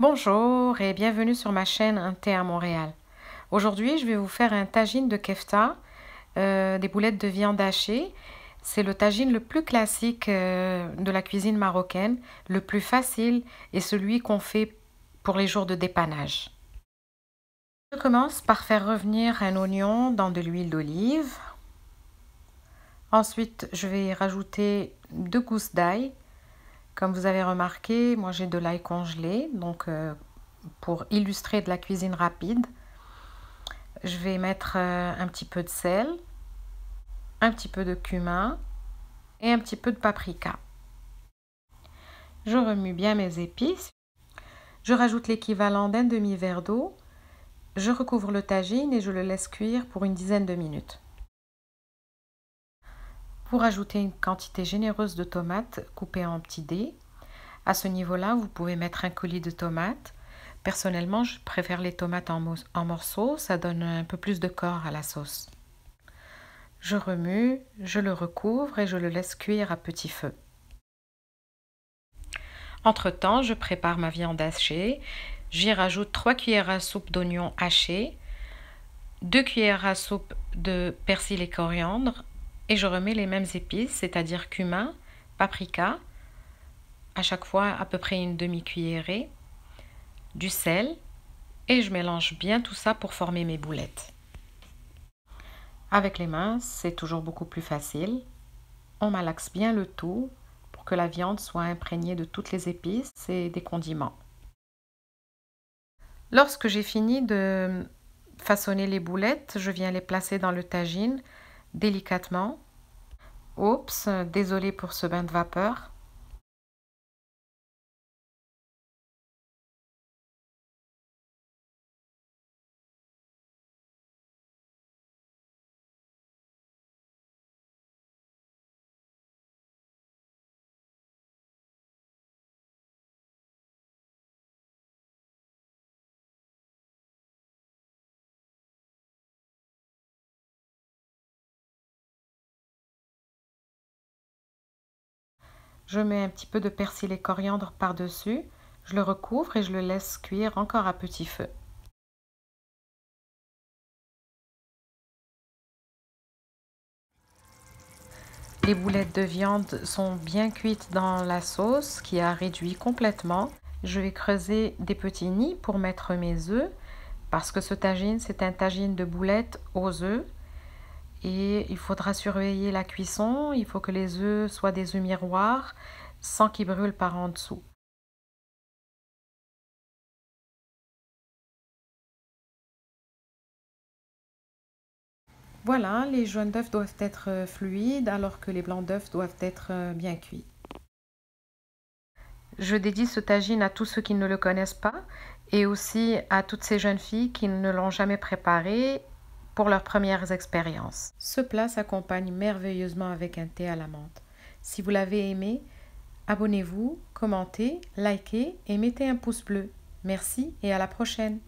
Bonjour et bienvenue sur ma chaîne Un thé à Montréal. Aujourd'hui, je vais vous faire un tagine de kefta, des boulettes de viande hachée. C'est le tagine le plus classique de la cuisine marocaine, le plus facile et celui qu'on fait pour les jours de dépannage. Je commence par faire revenir un oignon dans de l'huile d'olive. Ensuite, je vais y rajouter 2 gousses d'ail. Comme vous avez remarqué, moi j'ai de l'ail congelé, donc pour illustrer de la cuisine rapide, je vais mettre un petit peu de sel, un petit peu de cumin et un petit peu de paprika. Je remue bien mes épices. Je rajoute l'équivalent d'un demi-verre d'eau. Je recouvre le tagine et je le laisse cuire pour une dizaine de minutes. Pour ajouter une quantité généreuse de tomates coupées en petits dés. À ce niveau-là, vous pouvez mettre un coulis de tomates. Personnellement, je préfère les tomates en morceaux, ça donne un peu plus de corps à la sauce. Je remue, je le recouvre et je le laisse cuire à petit feu. Entre-temps, je prépare ma viande hachée. J'y rajoute 3 cuillères à soupe d'oignons hachés, 2 cuillères à soupe de persil et coriandre et je remets les mêmes épices, c'est-à-dire cumin, paprika, à chaque fois à peu près une demi-cuillerée, du sel et je mélange bien tout ça pour former mes boulettes. Avec les mains, c'est toujours beaucoup plus facile. On malaxe bien le tout pour que la viande soit imprégnée de toutes les épices et des condiments. Lorsque j'ai fini de façonner les boulettes, je viens les placer dans le tagine délicatement. Oups, désolé pour ce bain de vapeur. Je mets un petit peu de persil et coriandre par-dessus. Je le recouvre et je le laisse cuire encore à petit feu. Les boulettes de viande sont bien cuites dans la sauce qui a réduit complètement. Je vais creuser des petits nids pour mettre mes œufs parce que ce tagine, c'est un tagine de boulettes aux œufs. Et il faudra surveiller la cuisson. Il faut que les œufs soient des œufs miroirs sans qu'ils brûlent par en dessous. Voilà, les jaunes d'œufs doivent être fluides alors que les blancs d'œufs doivent être bien cuits. Je dédie ce tagine à tous ceux qui ne le connaissent pas et aussi à toutes ces jeunes filles qui ne l'ont jamais préparé pour leurs premières expériences. Ce plat s'accompagne merveilleusement avec un thé à la menthe. Si vous l'avez aimé, abonnez-vous, commentez, likez et mettez un pouce bleu. Merci et à la prochaine.